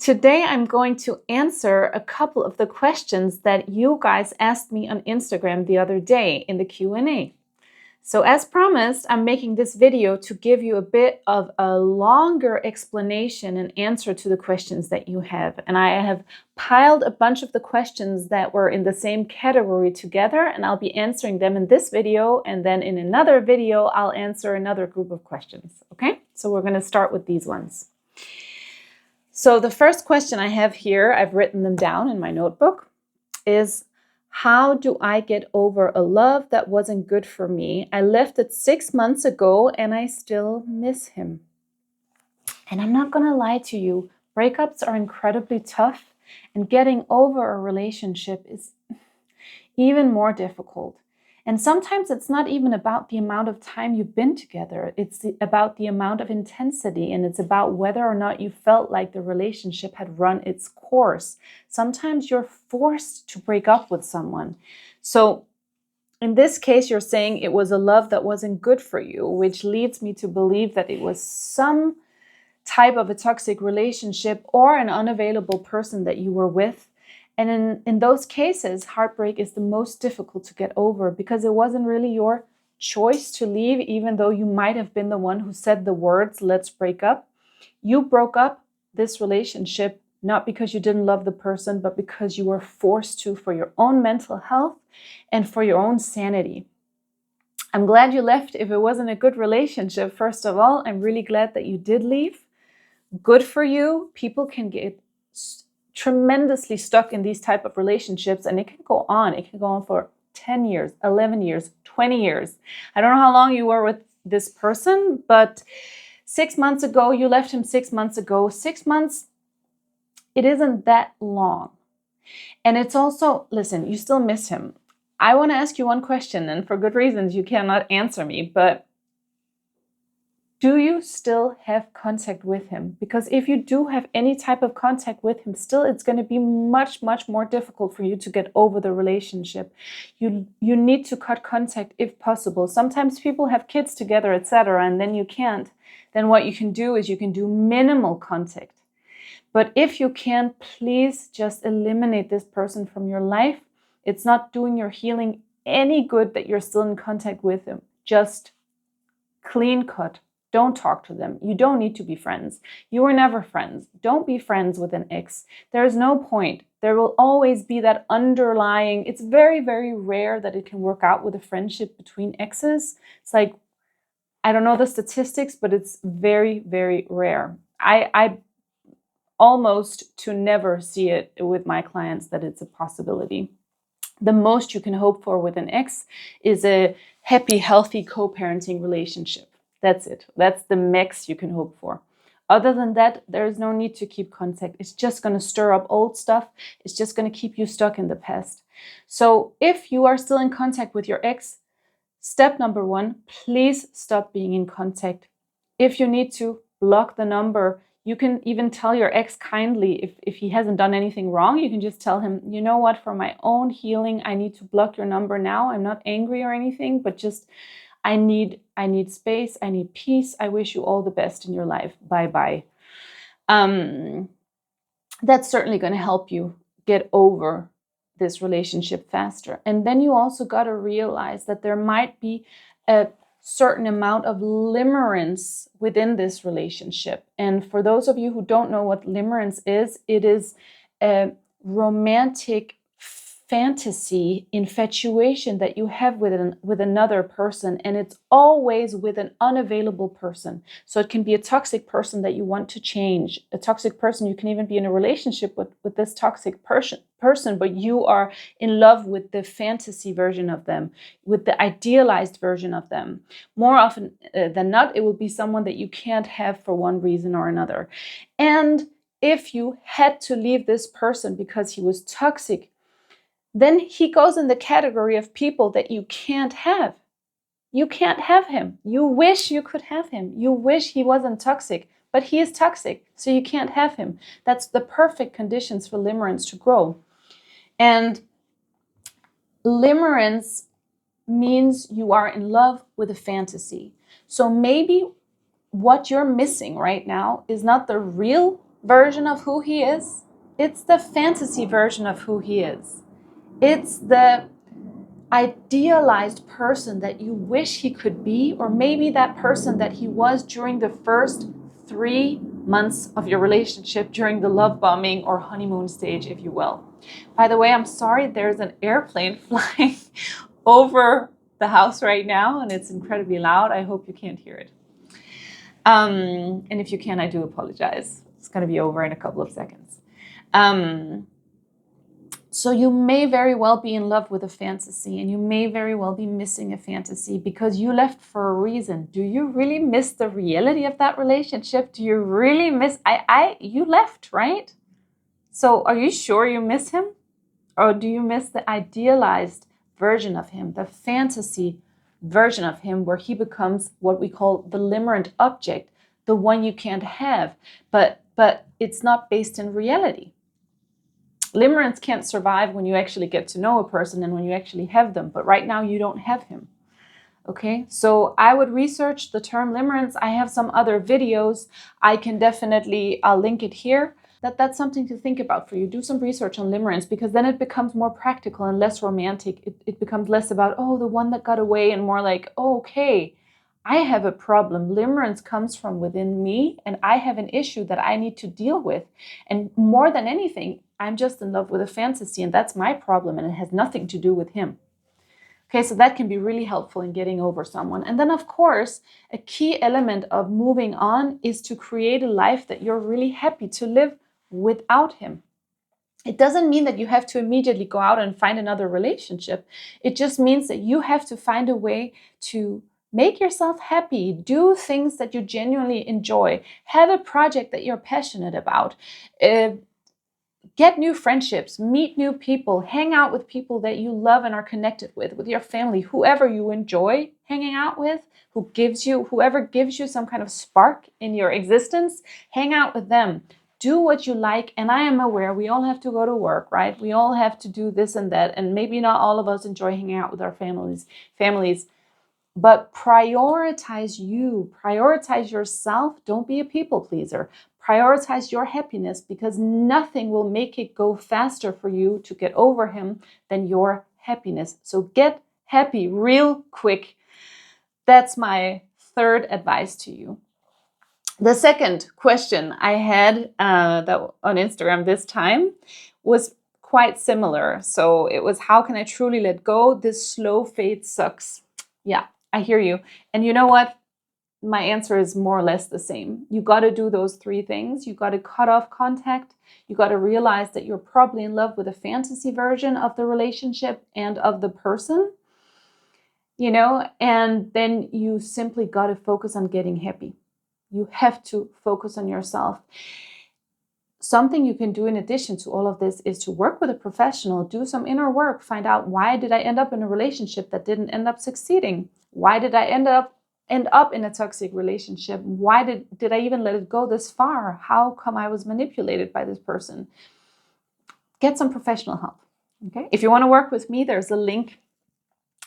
Today I'm going to answer a couple of the questions that you guys asked me on Instagram the other day in the Q&A. So as promised, I'm making this video to give you a bit of a longer explanation and answer to the questions that you have. And I have piled a bunch of the questions that were in the same category together, and I'll be answering them in this video. And then in another video, I'll answer another group of questions. Okay, so we're going to start with these ones. So the first question I have here, I've written them down in my notebook, is how do I get over a love that wasn't good for me? I left it 6 months ago and I still miss him. And I'm not going to lie to you, breakups are incredibly tough, and getting over a relationship is even more difficult. And sometimes it's not even about the amount of time you've been together. It's about the amount of intensity, and it's about whether or not you felt like the relationship had run its course. Sometimes you're forced to break up with someone. So in this case, you're saying it was a love that wasn't good for you, which leads me to believe that it was some type of a toxic relationship or an unavailable person that you were with. And in those cases, heartbreak is the most difficult to get over because it wasn't really your choice to leave, even though you might have been the one who said the words, "Let's break up." You broke up this relationship not because you didn't love the person, but because you were forced to for your own mental health and for your own sanity. I'm glad you left if it wasn't a good relationship. First of all, I'm really glad that you did leave. Good for you. People can get tremendously stuck in these type of relationships, and it can go on. It can go on for 10 years, 11 years, 20 years. I don't know how long you were with this person, but 6 months ago, you left him 6 months ago. 6 months, it isn't that long. And it's also, listen, you still miss him. I want to ask you one question, and for good reasons, you cannot answer me, but do you still have contact with him? Because if you do have any type of contact with him still, it's going to be much, much more difficult for you to get over the relationship. You need to cut contact if possible. Sometimes people have kids together, etc., and then you can't. Then what you can do is you can do minimal contact. But if you can, please just eliminate this person from your life. It's not doing your healing any good that you're still in contact with him. Just clean cut. Don't talk to them. You don't need to be friends. You were never friends. Don't be friends with an ex. There is no point. There will always be that underlying. It's very, very rare that it can work out with a friendship between exes. It's like, I don't know the statistics, but it's very, very rare. I almost to never see it with my clients that it's a possibility. The most you can hope for with an ex is a happy, healthy co-parenting relationship. That's it. That's the max you can hope for. Other than that, there is no need to keep contact. It's just going to stir up old stuff. It's just going to keep you stuck in the past. So if you are still in contact with your ex, step number 1, please stop being in contact. If you need to, block the number. You can even tell your ex kindly if he hasn't done anything wrong. You can just tell him, you know what, for my own healing, I need to block your number now. I'm not angry or anything, but just I need space. I need peace. I wish you all the best in your life. Bye-bye. That's certainly going to help you get over this relationship faster. And then you also got to realize that there might be a certain amount of limerence within this relationship. And for those of you who don't know what limerence is, it is a romantic fantasy, infatuation that you have with another person, and it's always with an unavailable person. So it can be a toxic person that you want to change, a toxic person. You can even be in a relationship with this toxic person, but you are in love with the fantasy version of them, with the idealized version of them. More often than not, it will be someone that you can't have for one reason or another. And if you had to leave this person because he was toxic, then he goes in the category of people that you can't have. You can't have him. You wish you could have him. You wish he wasn't toxic, but he is toxic, so you can't have him. That's the perfect conditions for limerence to grow. And limerence means you are in love with a fantasy. So maybe what you're missing right now is not the real version of who he is. It's the fantasy version of who he is. It's the idealized person that you wish he could be, or maybe that person that he was during the first 3 months of your relationship, during the love bombing or honeymoon stage, if you will. By the way, I'm sorry, there's an airplane flying over the house right now, and it's incredibly loud. I hope you can't hear it. And if you can, I do apologize. It's going to be over in a couple of seconds. So you may very well be in love with a fantasy, and you may very well be missing a fantasy because you left for a reason. Do you really miss the reality of that relationship? Do you really miss, you left, right? So are you sure you miss him? Or do you miss the idealized version of him, the fantasy version of him, where he becomes what we call the limerent object, the one you can't have, but it's not based in reality. Limerence can't survive when you actually get to know a person and when you actually have them. But right now you don't have him. Okay, so I would research the term limerence. I have some other videos. I'll link it here. That's something to think about for you. Do some research on limerence, because then it becomes more practical and less romantic. It becomes less about, oh, the one that got away, and more like, oh, okay, I have a problem. Limerence comes from within me, and I have an issue that I need to deal with. And more than anything, I'm just in love with a fantasy, and that's my problem, and it has nothing to do with him. Okay, so that can be really helpful in getting over someone. And then, of course, a key element of moving on is to create a life that you're really happy to live without him. It doesn't mean that you have to immediately go out and find another relationship. It just means that you have to find a way to make yourself happy, do things that you genuinely enjoy, have a project that you're passionate about, get new friendships, meet new people, hang out with people that you love and are connected with your family, whoever you enjoy hanging out with, whoever gives you some kind of spark in your existence, hang out with them. Do what you like. And I am aware we all have to go to work, right? We all have to do this and that. And maybe not all of us enjoy hanging out with our families. But prioritize you, prioritize yourself. Don't be a people pleaser. Prioritize your happiness, because nothing will make it go faster for you to get over him than your happiness. So get happy real quick. That's my third advice to you. The second question I had that on Instagram this time was quite similar. So it was, how can I truly let go? This slow fade sucks. Yeah, I hear you. And you know what? My answer is more or less the same. You got to do those three things. You got to cut off contact. You got to realize that you're probably in love with a fantasy version of the relationship and of the person, and then you simply got to focus on getting happy. You have to focus on yourself. Something you can do in addition to all of this is to work with a professional, do some inner work, find out, why did I end up in a relationship that didn't end up succeeding? Why did I end up in a toxic relationship? Why did I even let it go this far? How come I was manipulated by this person? Get some professional help. Okay. If you want to work with me, there's a link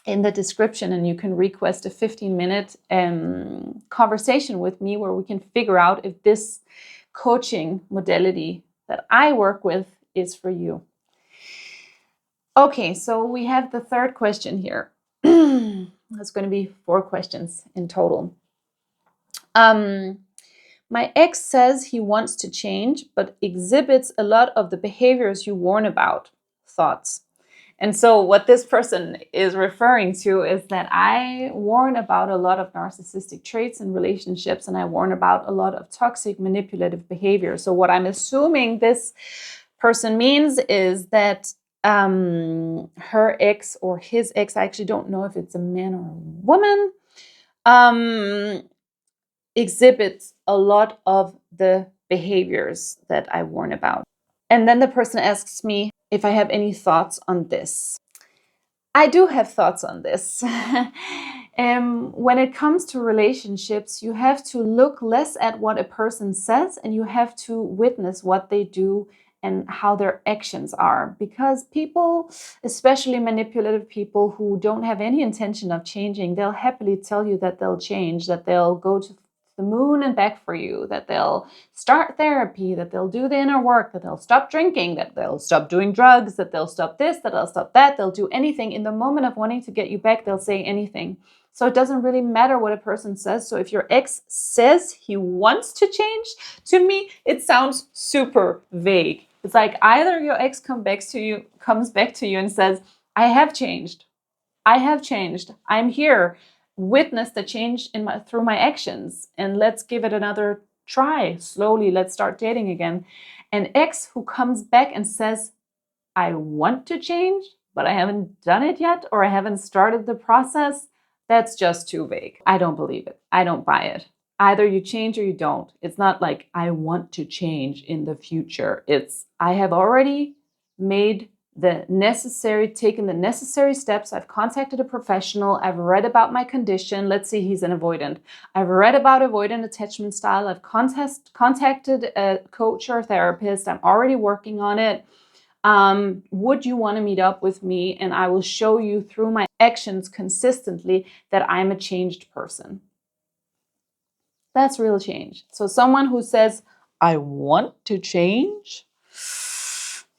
in the description, and you can request a 15-minute conversation with me where we can figure out if this coaching modality that I work with is for you. Okay, so we have the third question here. That's going to be 4 questions in total. My ex says he wants to change, but exhibits a lot of the behaviors you warn about. Thoughts? And so what this person is referring to is that I warn about a lot of narcissistic traits in relationships, and I warn about a lot of toxic manipulative behavior. So what I'm assuming this person means is that her ex or his ex, I actually don't know if it's a man or a woman, exhibits a lot of the behaviors that I warn about. And then the person asks me if I have any thoughts on this. I do have thoughts on this. When it comes to relationships, you have to look less at what a person says, and you have to witness what they do and how their actions are. Because people, especially manipulative people who don't have any intention of changing, they'll happily tell you that they'll change, that they'll go the moon and back for you, that they'll start therapy, that they'll do the inner work, that they'll stop drinking, that they'll stop doing drugs, that they'll stop this, that they'll stop that, they'll do anything. In the moment of wanting to get you back, they'll say anything. So it doesn't really matter what a person says. So if your ex says he wants to change, to me, it sounds super vague. It's like either your ex comes back to you and says, I have changed. I'm here. Witness the change through my actions, and let's give it another try. Slowly, let's start dating again. An ex who comes back and says, I want to change, but I haven't done it yet, or I haven't started the process, that's just too vague. I don't believe it. I don't buy it. Either you change or you don't. It's not like I want to change in the future. It's I have already taken the necessary steps. I've contacted a professional. I've read about my condition. Let's say he's an avoidant. I've read about avoidant attachment style. I've contacted a coach or a therapist. I'm already working on it. Would you want to meet up with me? And I will show you through my actions consistently that I'm a changed person. That's real change. So someone who says, I want to change.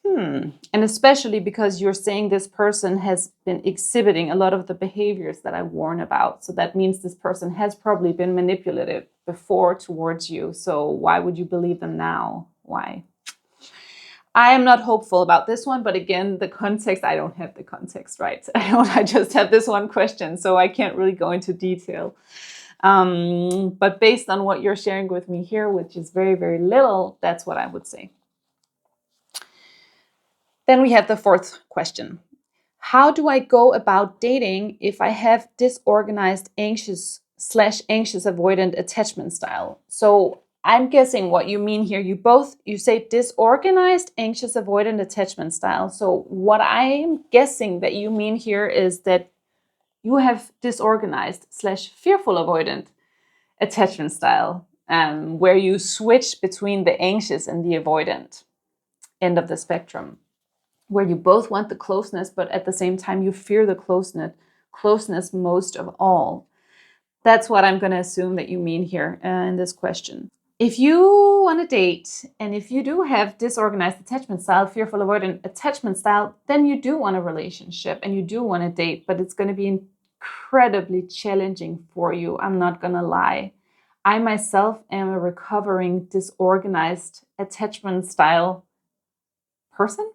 And especially because you're saying this person has been exhibiting a lot of the behaviors that I warn about. So that means this person has probably been manipulative before towards you. So why would you believe them now? Why? I am not hopeful about this one, but again, the context, I don't have the context, right? I just have this one question, so I can't really go into detail. But based on what you're sharing with me here, which is very, very little, that's what I would say. Then we have the fourth question. How do I go about dating if I have disorganized, anxious avoidant attachment style? So I'm guessing what you mean here. You say disorganized, anxious avoidant attachment style. So what I'm guessing that you mean here is that you have disorganized / fearful avoidant attachment style, where you switch between the anxious and the avoidant end of the spectrum, where you both want the closeness, but at the same time you fear the closeness most of all. That's what I'm going to assume that you mean here in this question. If you want to date, and if you do have disorganized attachment style, fearful avoidant attachment style, then you do want a relationship and you do want to date, but it's going to be incredibly challenging for you. I'm not going to lie. I myself am a recovering disorganized attachment style person.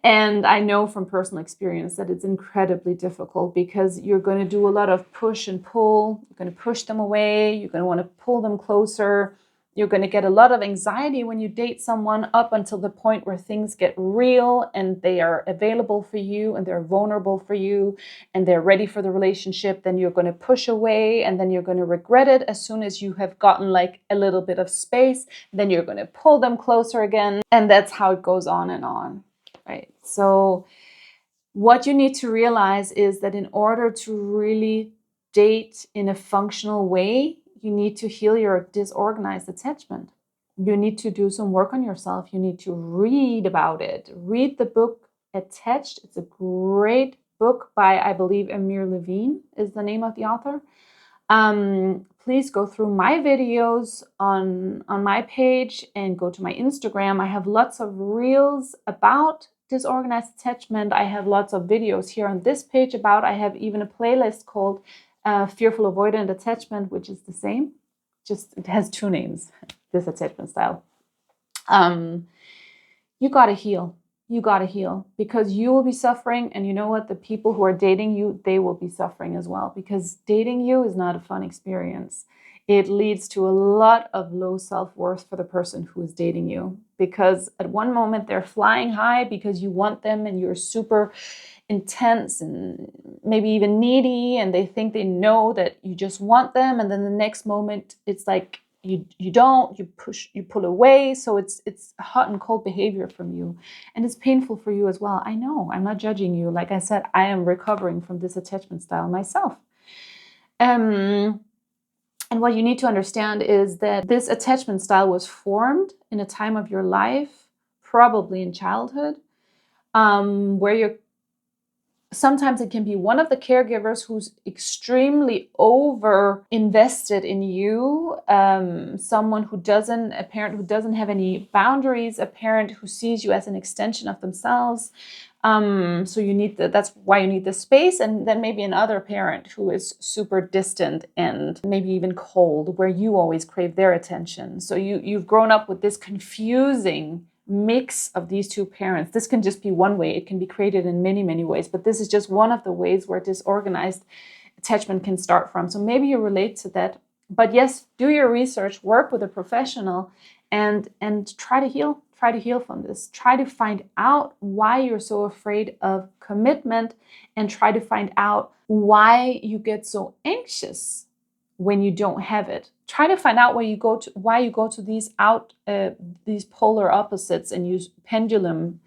And I know from personal experience that it's incredibly difficult because you're going to do a lot of push and pull. You're going to push them away. You're going to want to pull them closer. You're going to get a lot of anxiety when you date someone up until the point where things get real and they are available for you and they're vulnerable for you and they're ready for the relationship. Then you're going to push away and then you're going to regret it as soon as you have gotten like a little bit of space. Then you're going to pull them closer again. And that's how it goes on and on, right? So what you need to realize is that in order to really date in a functional way, you need to heal your disorganized attachment. You need to do some work on yourself. You need to read about it. Read the book Attached. It's a great book by, I believe, Amir Levine is the name of the author. Please go through my videos on my page and go to my Instagram. I have lots of reels about disorganized attachment. I have lots of videos here on this page about. I have even a playlist called fearful avoidant attachment, which is the same, just it has two names, this attachment style. You gotta heal. You gotta heal because you will be suffering, and you know what? The people who are dating you, they will be suffering as well because dating you is not a fun experience. It leads to a lot of low self-worth for the person who is dating you because at one moment they're flying high because you want them and you're super intense and maybe even needy, and they think they know that you just want them, and then the next moment it's like you don't, you pull away. So it's hot and cold behavior from you, and it's painful for you as well. I know, I'm not judging you. Like I said, I am recovering from this attachment style myself. And what you need to understand is that this attachment style was formed in a time of your life, probably in childhood, where you're Sometimes it can be one of the caregivers who's extremely over invested in you, someone who doesn't, a parent who doesn't have any boundaries, a parent who sees you as an extension of themselves. So you need that's why you need the space. And then maybe another parent who is super distant and maybe even cold, where you always crave their attention. So you've grown up with this confusing mix of these two parents. This can just be one way. It can be created in many, many ways, but this is just one of the ways where disorganized attachment can start from. So maybe you relate to that. But yes, do your research, work with a professional, and try to heal. Try to heal from this. Try to find out why you're so afraid of commitment, and try to find out why you get so anxious when you don't have it. Try to find out why you go to these polar opposites and use pendulum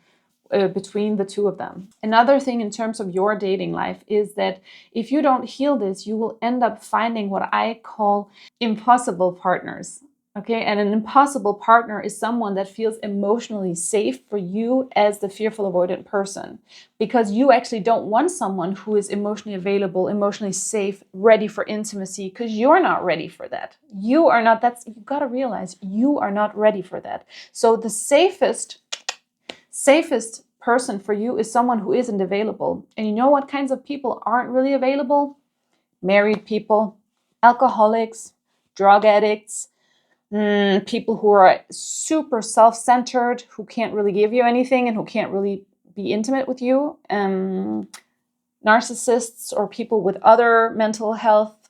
between the two of them. Another thing in terms of your dating life is that if you don't heal this, you will end up finding what I call impossible partners. Okay, and an impossible partner is someone that feels emotionally safe for you as the fearful avoidant person, because you actually don't want someone who is emotionally available, emotionally safe, ready for intimacy, because you're not ready for that. You are not. You got to realize you are not ready for that. So the safest person for you is someone who isn't available. And you know what kinds of people aren't really available? Married people, alcoholics, drug addicts, people who are super self-centered, who can't really give you anything and who can't really be intimate with you, narcissists, or people with other mental health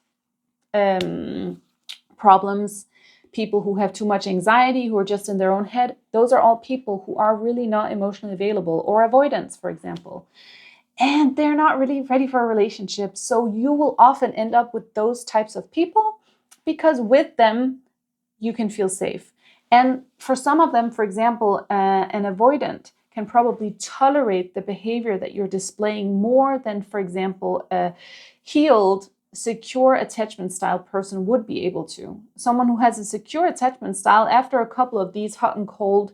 problems, people who have too much anxiety, who are just in their own head. Those are all people who are really not emotionally available, or avoidance, for example. And they're not really ready for a relationship. So you will often end up with those types of people, because with them, you can feel safe. And for some of them, for example, an avoidant can probably tolerate the behavior that you're displaying more than, for example, a healed, secure attachment style person would be able to. Someone who has a secure attachment style, after a couple of these hot and cold,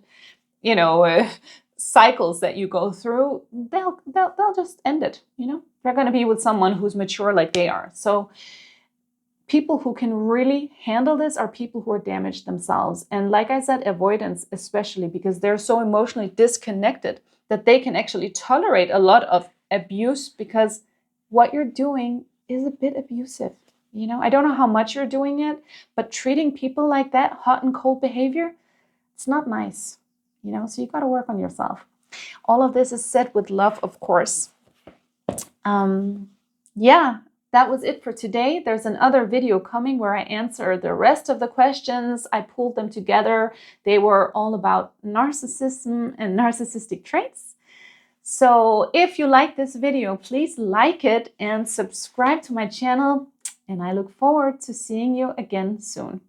cycles that you go through, they'll just end it. They're going to be with someone who's mature like they are. So people who can really handle this are people who are damaged themselves. And like I said, avoidance especially, because they're so emotionally disconnected that they can actually tolerate a lot of abuse, because what you're doing is a bit abusive. I don't know how much you're doing it, but treating people like that, hot and cold behavior, it's not nice. So you got to work on yourself. All of this is said with love, of course. That was it for today. There's another video coming where I answer the rest of the questions. I pulled them together. They were all about narcissism and narcissistic traits. So if you like this video, please like it and subscribe to my channel. And I look forward to seeing you again soon.